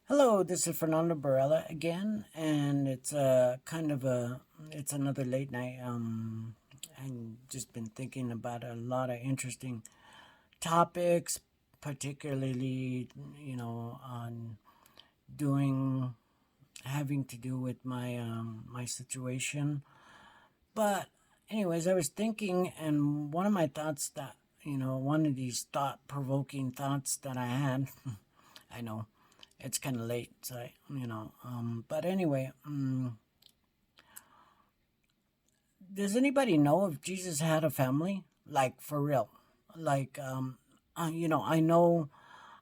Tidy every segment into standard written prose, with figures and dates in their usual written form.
Hello, this is Fernando Barella again, and it's another late night. I've just been thinking about a lot of interesting topics, particularly, on doing having to do with my situation. But anyways, I was thinking, and one of my thoughts that one of these thought-provoking thoughts that I had, I know it's kind of late, so but anyway, does anybody know if Jesus had a family, like for real? Like, I know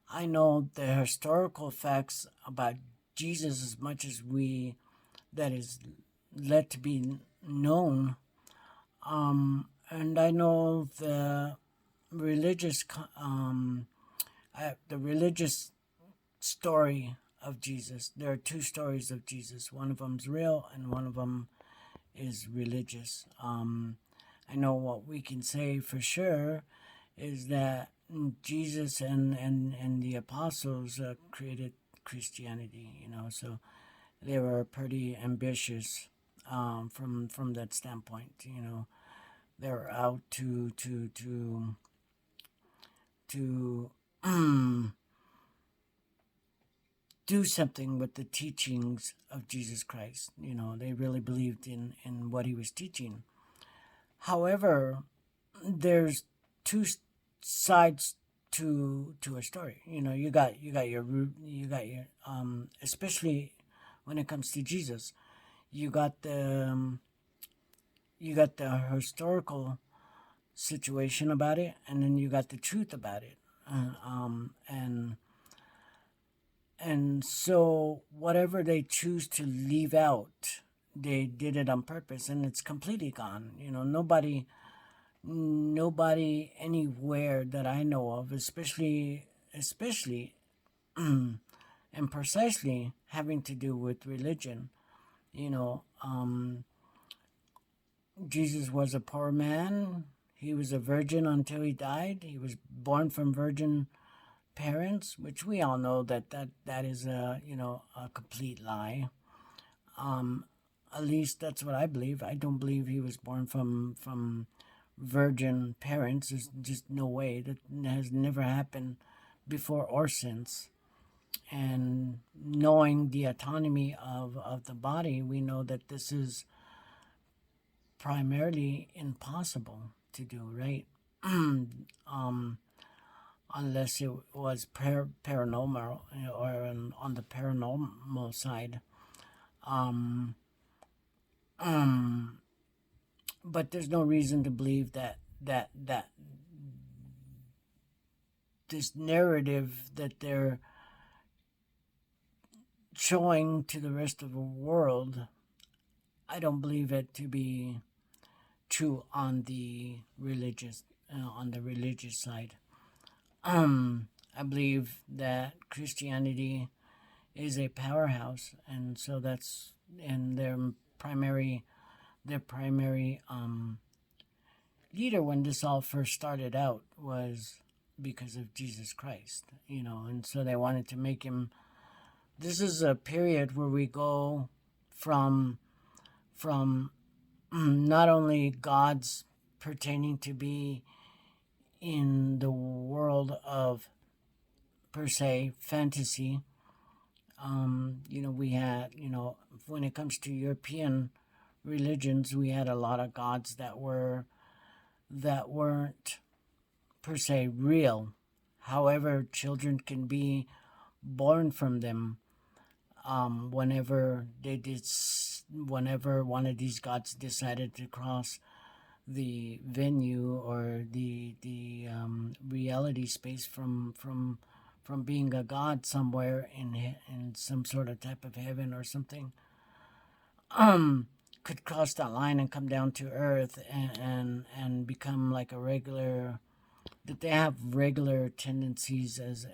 the historical facts about Jesus as much as we that is led to be known, and I know religious, the religious story of Jesus. There are two stories of Jesus. One of them's real, and one of them is religious. I know what we can say for sure is that Jesus and the apostles created Christianity. So they were pretty ambitious from that standpoint. They were out to do something with the teachings of Jesus Christ. They really believed in what he was teaching. However, there's two sides to a story. You got your especially when it comes to Jesus, you got the historical situation about it, and then you got the truth about it. And so whatever they choose to leave out, they did it on purpose, and it's completely gone. Nobody anywhere that I know of, especially and precisely having to do with religion. You know, Jesus was a poor man. He was a virgin until he died. He was born from virgin parents, which we all know that is a complete lie. At least that's what I believe. I don't believe he was born from virgin parents. There's just no way. That has never happened before or since. And knowing the autonomy of the body, we know that this is primarily impossible to do, right? Unless it was paranormal, or on the paranormal side. Um, um, but there's no reason to believe that this narrative that they're showing to the rest of the world, I don't believe it to be true on the religious side. I believe that Christianity is a powerhouse, and so that's and their primary leader when this all first started out was because of Jesus Christ, and so they wanted to make him. This is a period where we go from not only gods pertaining to be in the world of per se, fantasy. We had, when it comes to European religions, we had a lot of gods that weren't per se real. However, children can be born from them whenever whenever one of these gods decided to cross the venue or the reality space from being a god somewhere in some sort of type of heaven or something, could cross that line and come down to earth and become like a regular, that they have regular tendencies as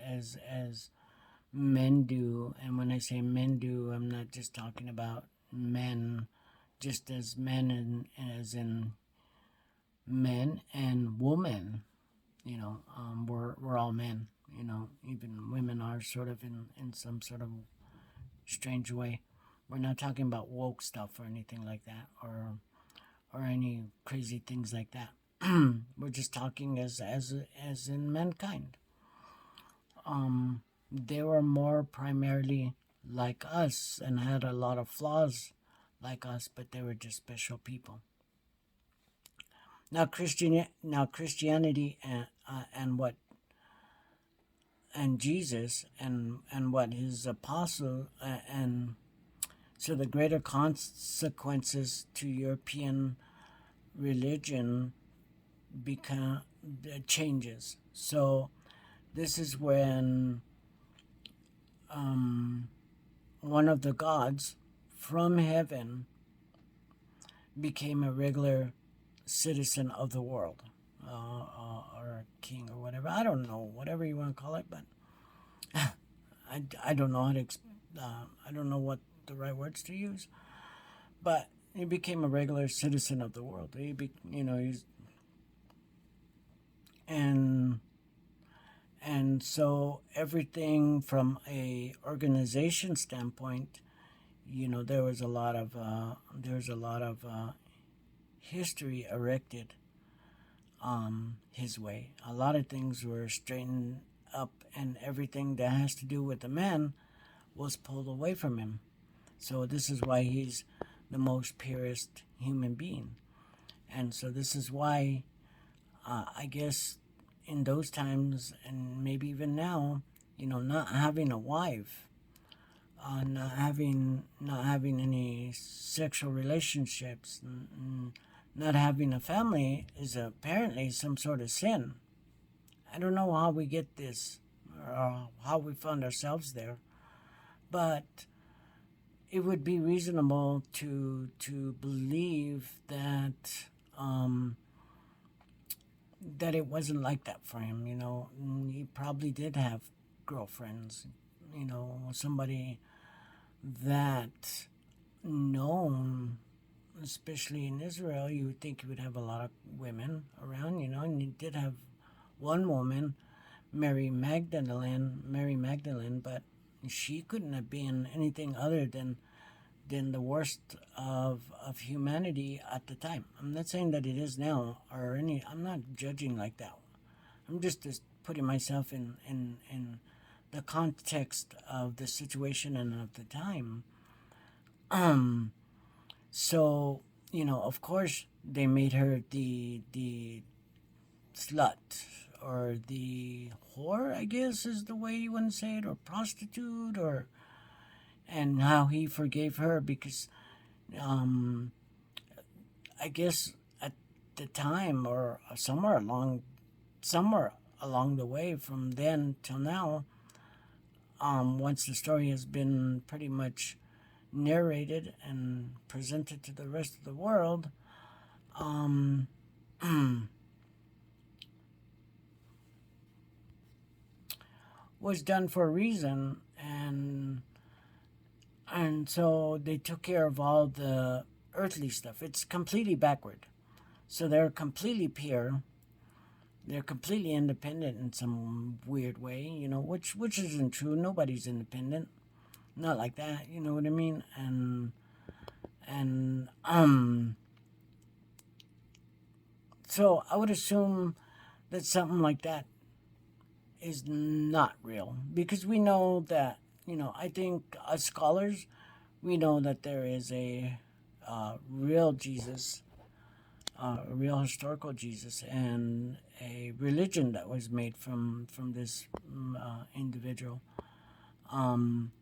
men do. And when I say men do, I'm not just talking about men just as men and as in men and women. We're all men. Even women are sort of in some sort of strange way. We're not talking about woke stuff or anything like that, or any crazy things like that. We're just talking as in mankind. They were more primarily like us and had a lot of flaws like us, but they were just special people. Now Christianity and what and Jesus and what his apostle and so the greater consequences to European religion become changes. So this is when one of the gods from heaven became a regular citizen of the world, or a king or whatever. I don't know, whatever you want to call it, but I don't know how to. I don't know what the right words to use, but he became a regular citizen of the world. And so everything from a organization standpoint, there was a lot of history erected his way. A lot of things were straightened up, and everything that has to do with the man was pulled away from him. So this is why he's the most purest human being. And so this is why I guess in those times, and maybe even now, not having a wife, not having any sexual relationships, not having a family is apparently some sort of sin. I don't know how we get this, or how we found ourselves there, but it would be reasonable to believe that that it wasn't like that for him. He probably did have girlfriends. Somebody that known, especially in Israel, you would think he would have a lot of women around. And he did have one woman, Mary Magdalene, but she couldn't have been anything other than the worst of humanity at the time. I'm not saying that it is now or any. I'm not judging like that. I'm just putting myself in the context of the situation and of the time. So of course, they made her the slut or the whore, I guess is the way you want to say it, or prostitute, and how he forgave her because I guess at the time or somewhere along the way from then till now, once the story has been pretty much narrated and presented to the rest of the world, was done for a reason, and so they took care of all the earthly stuff. It's completely backward. So they're completely pure. They're completely independent in some weird way, which isn't true. Nobody's independent. Not like that, you know what I mean? And so I would assume that something like that is not real, because we know that, I think as scholars, we know that there is a real Jesus, a real historical Jesus, and a religion that was made from this individual. Um,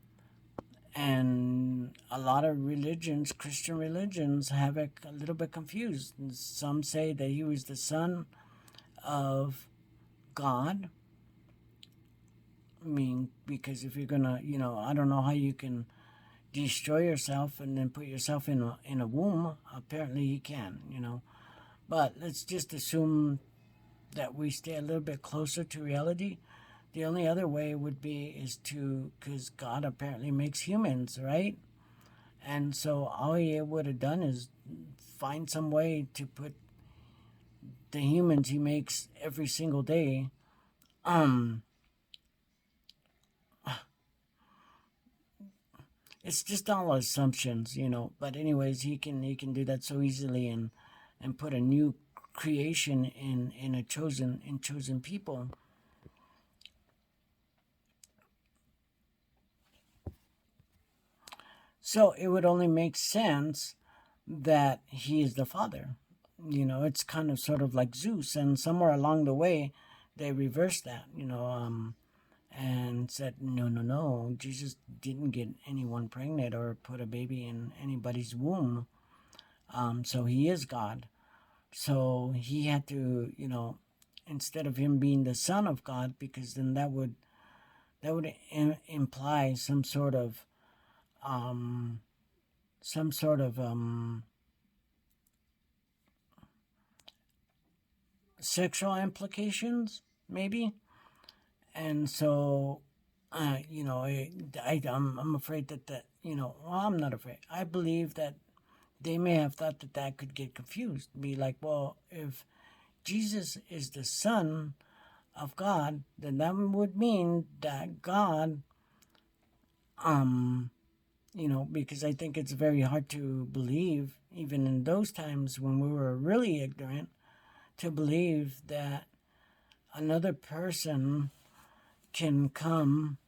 and a lot of religions, Christian religions, have it a little bit confused. Some say that he was the son of God. I mean, because if you're gonna, I don't know how you can destroy yourself and then put yourself in a womb. Apparently, you can, But let's just assume that we stay a little bit closer to reality. The only other way would be is to, because God apparently makes humans, right? And so all he would have done is find some way to put the humans he makes every single day. It's just all assumptions, But anyways, he can do that so easily, and put a new creation in chosen people. So it would only make sense that he is the father. It's kind of sort of like Zeus, and somewhere along the way, they reversed that. And said, no, no, no, Jesus didn't get anyone pregnant or put a baby in anybody's womb. So he is God. So he had to, instead of him being the son of God, because then that would imply some sort of um, sexual implications, maybe. And so, I'm afraid that well, I'm not afraid. I believe that they may have thought that could get confused. Be like, well, if Jesus is the Son of God, then that would mean that God, because I think it's very hard to believe, even in those times when we were really ignorant, to believe that another person can come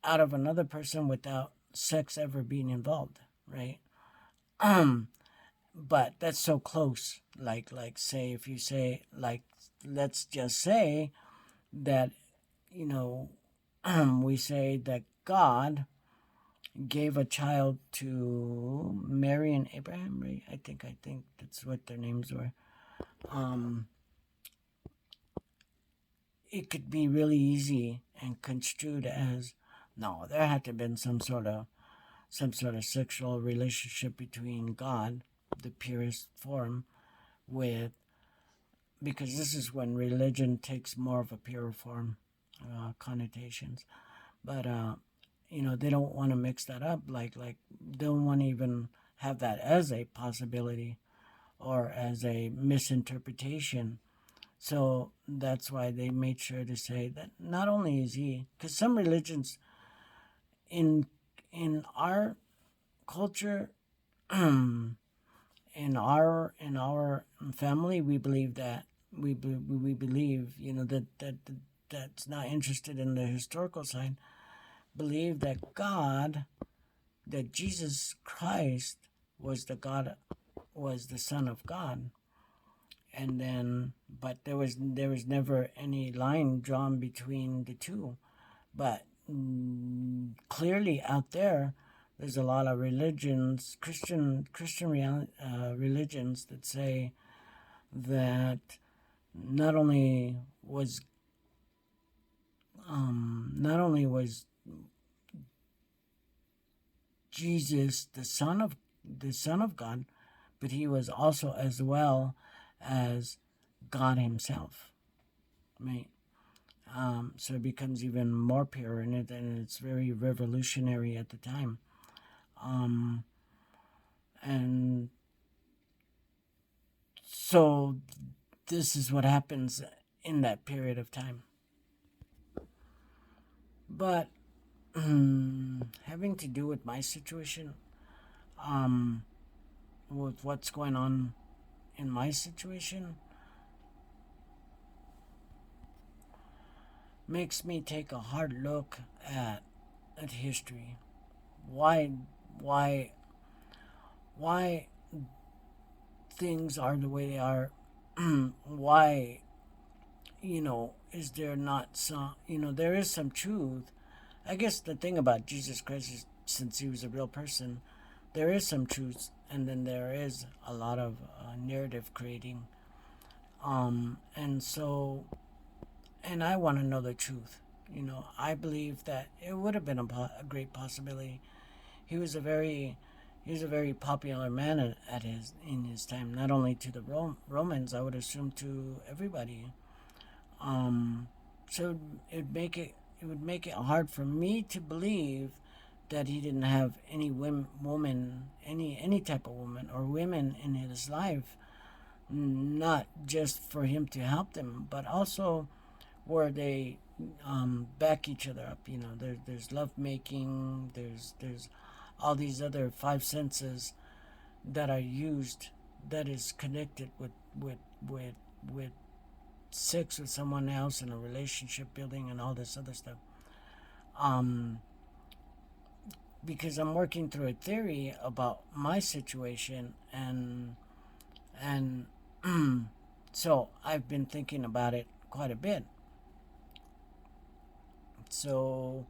out of another person without sex ever being involved, right? But that's so close. Like say, if you say, like, let's just say that, we say that God gave a child to Mary and Abraham, right? I think that's what their names were. It could be really easy and construed as, no, there had to have been some sort of sexual relationship between God, the purest form, with, because this is when religion takes more of a pure form connotations. But they don't want to mix that up. Like they don't want to even have that as a possibility or as a misinterpretation. So that's why they made sure to say that not only is he, because some religions in our culture, in our family, we believe that we believe, that's not interested in the historical side, believe that that Jesus Christ was the Son of God. And then, but there was never any line drawn between the two. But clearly out there's a lot of religions, Christian religions, that say that not only was Jesus the Son of God, but he was also as well as God Himself, right? So it becomes even more pure in it, and it's very revolutionary at the time. And so this is what happens in that period of time. But having to do with my situation, with what's going on in my situation, makes me take a hard look at history. Why why why things are the way they are? Why, is there not some, there is some truth. I guess the thing about Jesus Christ is, since he was a real person, there is some truth, and then there is a lot of narrative creating. And so, and I want to know the truth. I believe that it would have been a great possibility. He was a very he was a very popular man at his in his time, not only to the Romans, I would assume to everybody. Um, so it would make it hard for me to believe that he didn't have any any type of woman or women in his life, not just for him to help them, but also where they back each other up. There's love making. There's all these other five senses that are used, that is connected with with sex with someone else and a relationship building and all this other stuff. Um, because I'm working through a theory about my situation, and so I've been thinking about it quite a bit. So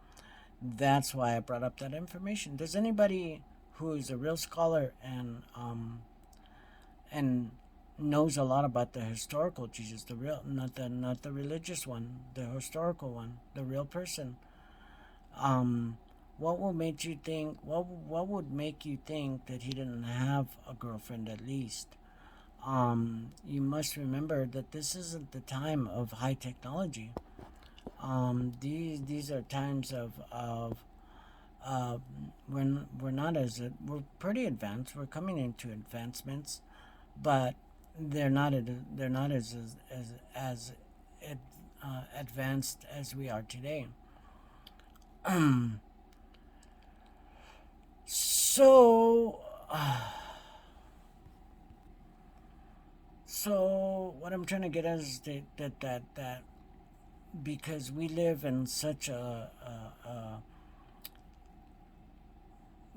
that's why I brought up that information. Does anybody who is a real scholar and knows a lot about the historical Jesus, the real, not the religious one, the historical one, the real person, um, what will make you think? What would make you think that he didn't have a girlfriend at least? You must remember that this isn't the time of high technology. These are times of uh, we're not as we're pretty advanced. We're coming into advancements, but they're not as advanced as we are today. So, so what I'm trying to get at is that because we live in such a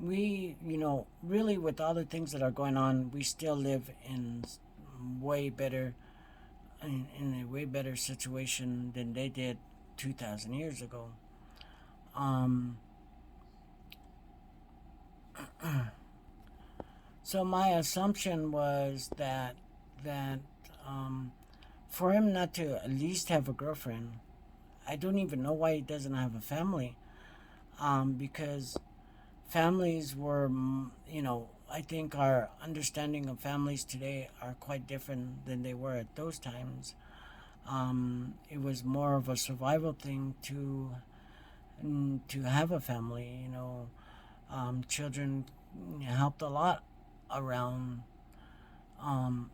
we, really, with all the things that are going on, we still live in way better in a way better situation than they did 2,000 years ago. Um, so my assumption was that um, for him not to at least have a girlfriend, I don't even know why he doesn't have a family. Because families were, I think our understanding of families today are quite different than they were at those times. It was more of a survival thing to have a family. Children helped a lot around, um,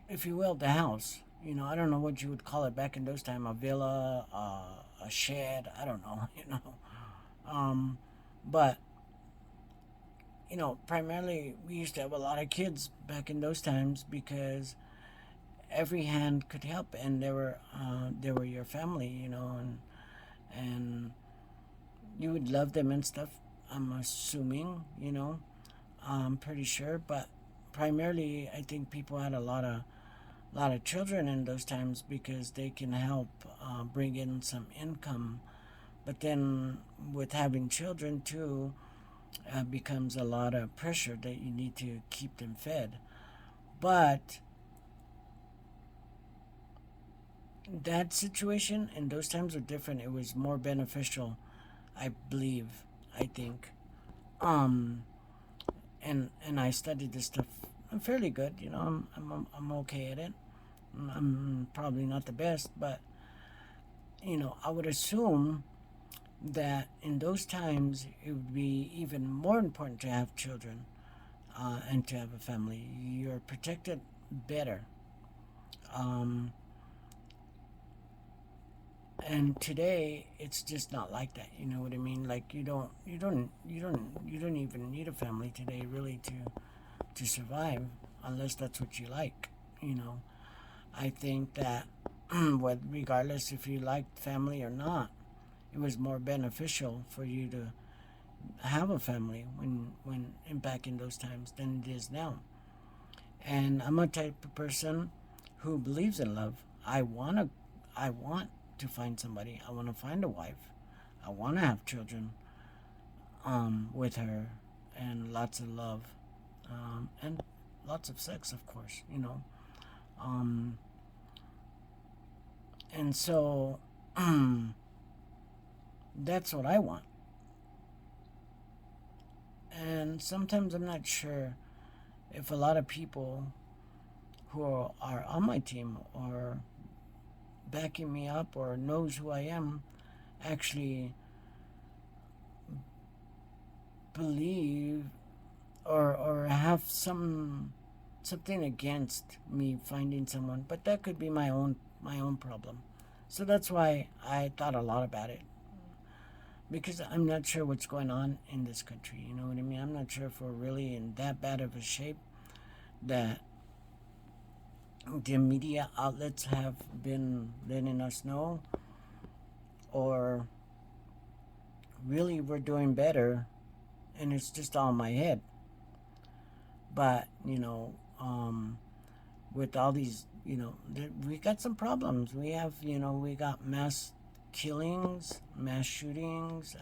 if you will, the house. I don't know what you would call it back in those times, a villa, a shed. I don't know. Um, but primarily we used to have a lot of kids back in those times because every hand could help, and they were your family, and you would love them and stuff. I'm assuming, I'm pretty sure, but primarily I think people had a lot of children in those times because they can help bring in some income. But then with having children too, becomes a lot of pressure that you need to keep them fed. But that situation and those times were different. It was more beneficial, I believe. I think. Um, and I studied this stuff. I'm fairly good. I'm okay at it. I'm probably not the best, but I would assume that in those times it would be even more important to have children and to have a family. You're protected better. Um, and today it's just not like that. You know what I mean? Like you don't even need a family today really to survive, unless that's what you like. You know, I think that regardless if you liked family or not, it was more beneficial for you to have a family when back in those times than it is now. And I'm a type of person who believes in love. I want to find somebody. I want to find a wife. I want to have children with her, and lots of love, and lots of sex, of course. Um, and so that's what I want. And sometimes I'm not sure if a lot of people who are on my team or backing me up or knows who I am actually believe or have something against me finding someone, but that could be my own problem. So that's why I thought a lot about it, because I'm not sure what's going on in this country. You know what I mean? I'm not sure if we're really in that bad of a shape that the media outlets have been letting us know, or really we're doing better and it's just all in my head. But with all these, we got some problems. We got mass killings, mass shootings.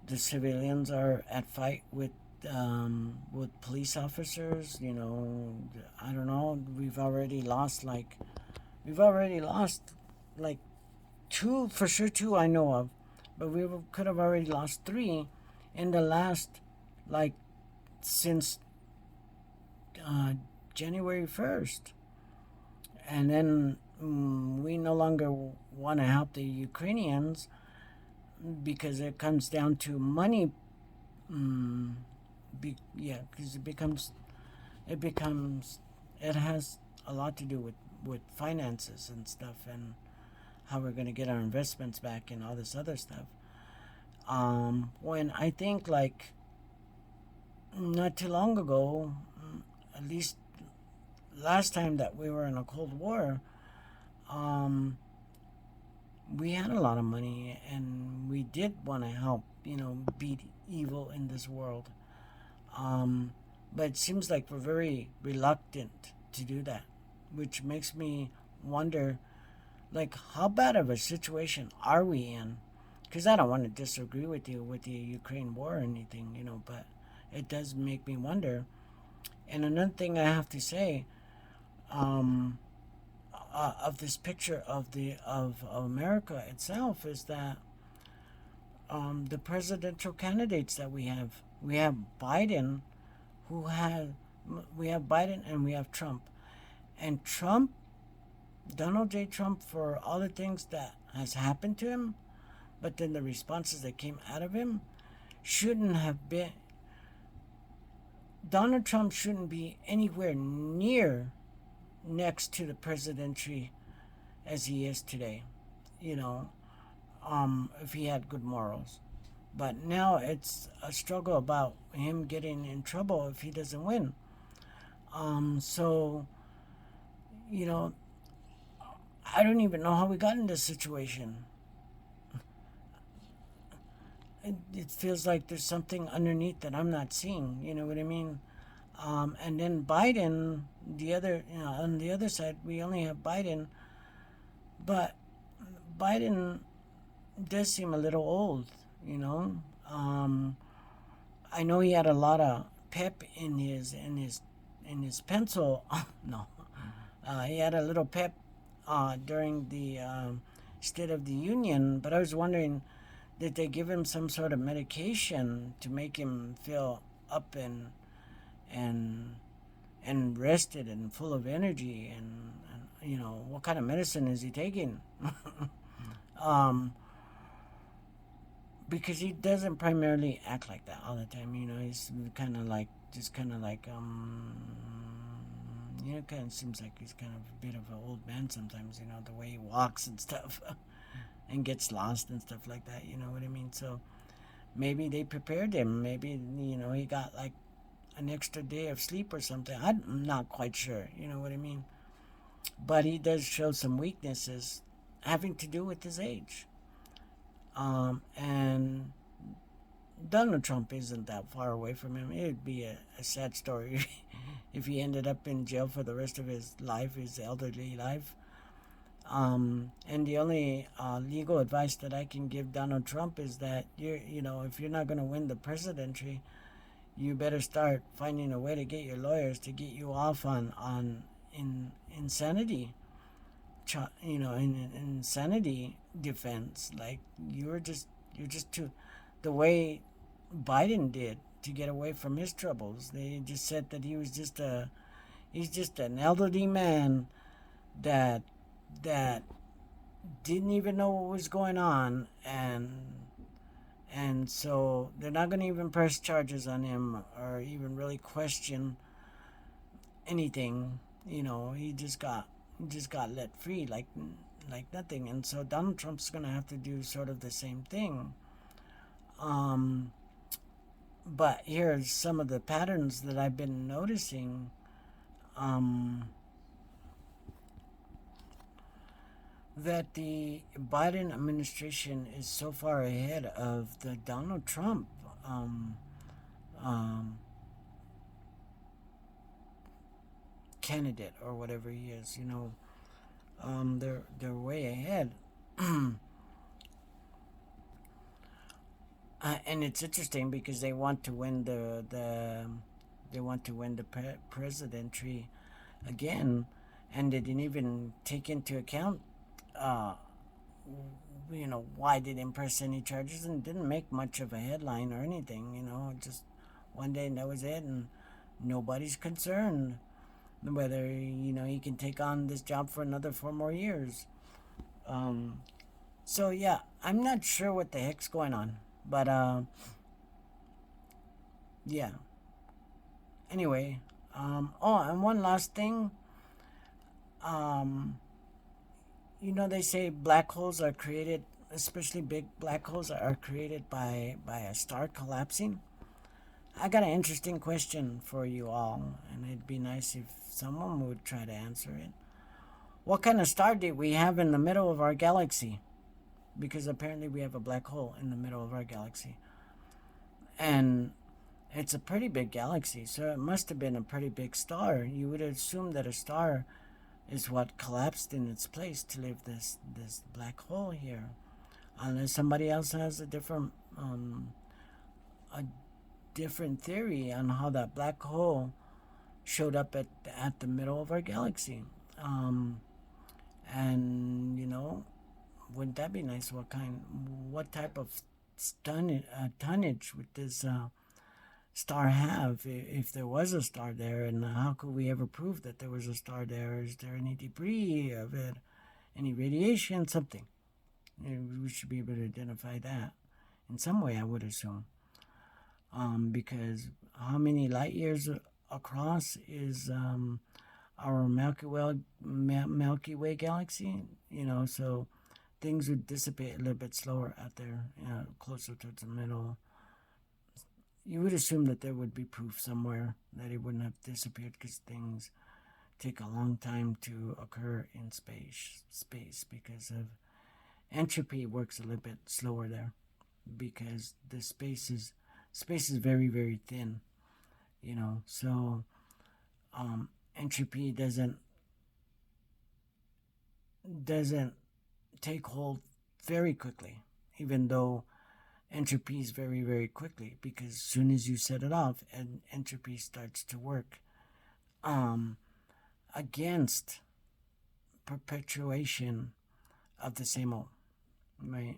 The civilians are at fight with police officers. I don't know. We've already lost like two, for sure, two I know of, but we could have already lost three in the last, like, since uh, January 1st. And then we no longer want to help the Ukrainians because it comes down to money. Yeah, because it becomes it has a lot to do with finances and stuff, and how we're going to get our investments back and all this other stuff. When I think, like, not too long ago, at least last time that we were in a Cold War, um, we had a lot of money and we did want to help, beat evil in this world. Um, but it seems like we're very reluctant to do that, which makes me wonder, like, how bad of a situation are we in? Because I don't want to disagree with you with the Ukraine war or anything, but it does make me wonder. And another thing I have to say, um, of this picture of America itself, is that the presidential candidates that we have Biden, who has we have Biden and we have Trump, and Donald J. Trump, for all the things that has happened to him, but then the responses that came out of him shouldn't have been. Donald Trump shouldn't be anywhere near next to the presidency as he is today, you know, if he had good morals. But now it's a struggle about him getting in trouble if he doesn't win. So, you know, I don't even know how we got in this situation. It feels like there's something underneath that I'm not seeing. You know what I mean? And then Biden, on the other side, we only have Biden, but Biden does seem a little old. You know, um, I know he had a lot of pep in his pencil. No, he had a little pep during the State of the Union, but I was wondering, did they give him some sort of medication to make him feel up and and rested and full of energy, and what kind of medicine is he taking? um, because he doesn't primarily act like that all the time. He's kind of like just kind of like kind of seems like he's kind of a bit of an old man sometimes. The way he walks and stuff, and gets lost and stuff like that. You know what I mean? So maybe they prepared him. Maybe he got like an extra day of sleep or something. I'm not quite sure. You know what I mean? but he does show some weaknesses having to do with his age. And Donald Trump isn't that far away from him. It would be a sad story if he ended up in jail for the rest of his life, his elderly life. And the only legal advice that I can give Donald Trump is that if you're not going to win the presidency, you better start finding a way to get your lawyers to get you off on insanity, in insanity defense. Like you're just too, the way Biden did to get away from his troubles. They just said that he's just an elderly man that that didn't even know what was going on, and so they're not going to even press charges on him or even really question anything. He just got let free like nothing, and so Donald Trump's going to have to do sort of the same thing. Um, but here's some of the patterns that I've been noticing. Um, that the Biden administration is so far ahead of the Donald Trump um, um, candidate or whatever he is. They're way ahead. And it's interesting because they want to win the presidency again, and they didn't even take into account uh, why they didn't press any charges, and didn't make much of a headline or anything. Just one day and that was it, and nobody's concerned whether he can take on this job for another 4 more years. Um, so yeah, I'm not sure what the heck's going on, but yeah. Anyway, and one last thing. Um, they say black holes are created, especially big black holes are created by a star collapsing. I got an interesting question for you all, and it'd be nice if someone would try to answer it. What kind of star did we have in the middle of our galaxy? Because apparently we have a black hole in the middle of our galaxy. And it's a pretty big galaxy, so it must have been a pretty big star. You would assume that a star is what collapsed in its place to leave this black hole here, unless somebody else has a different theory on how that black hole showed up at the middle of our galaxy. Um, and wouldn't that be nice? What type of tonnage would this star have if there was a star there, and how could we ever prove that there was a star there? Is there any debris of it, any radiation, something? We should be able to identify that in some way, I would assume. Because how many light years across is our Milky Way galaxy? So things would dissipate a little bit slower out there, closer to the middle. You would assume that there would be proof somewhere that it wouldn't have disappeared, because things take a long time to occur in space because of entropy works a little bit slower there, because the space is very, very thin. So entropy doesn't take hold very quickly, even though entropy is very, very quickly, because as soon as you set it off, and entropy starts to work um, against perpetuation of the same old, right?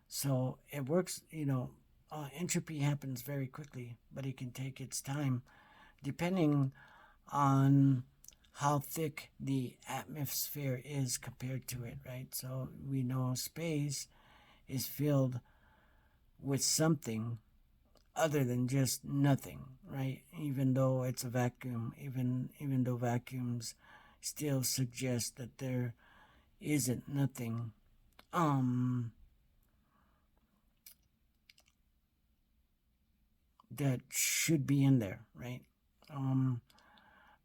So it works, entropy happens very quickly, but it can take its time depending on how thick the atmosphere is compared to it, right? So we know space is filled with something other than just nothing, right? Even though it's a vacuum, even though vacuums still suggest that there isn't nothing that should be in there, right?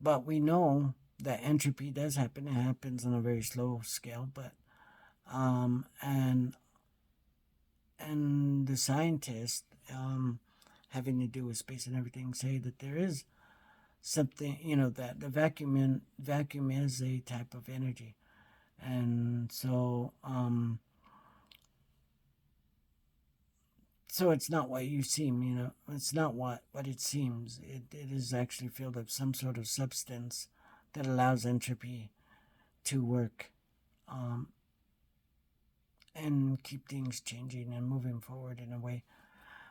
But we know that entropy does happen. It happens on a very slow scale, but and the scientists, having to do with space and everything, say that there is something, that the vacuum is a type of energy, and so it's not what you seem, it's not what it seems. It is actually filled of some sort of substance that allows entropy to work, um, and keep things changing and moving forward in a way.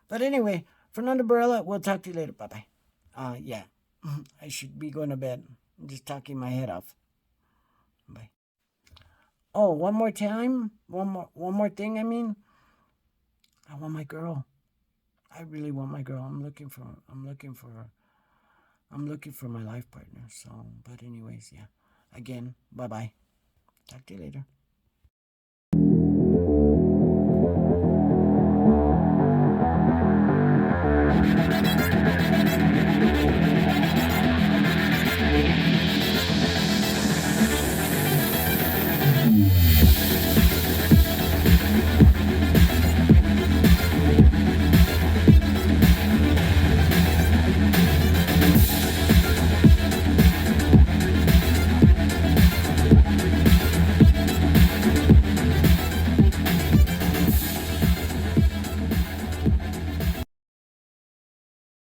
But anyway, Fernando Barella, we'll talk to you later. Bye bye. Yeah, I should be going to bed. I'm just talking my head off. Bye. Oh, one more time. One more thing. I mean, I want my girl. I really want my girl. I'm looking for my life partner. So, but anyways, yeah. Again, bye bye. Talk to you later.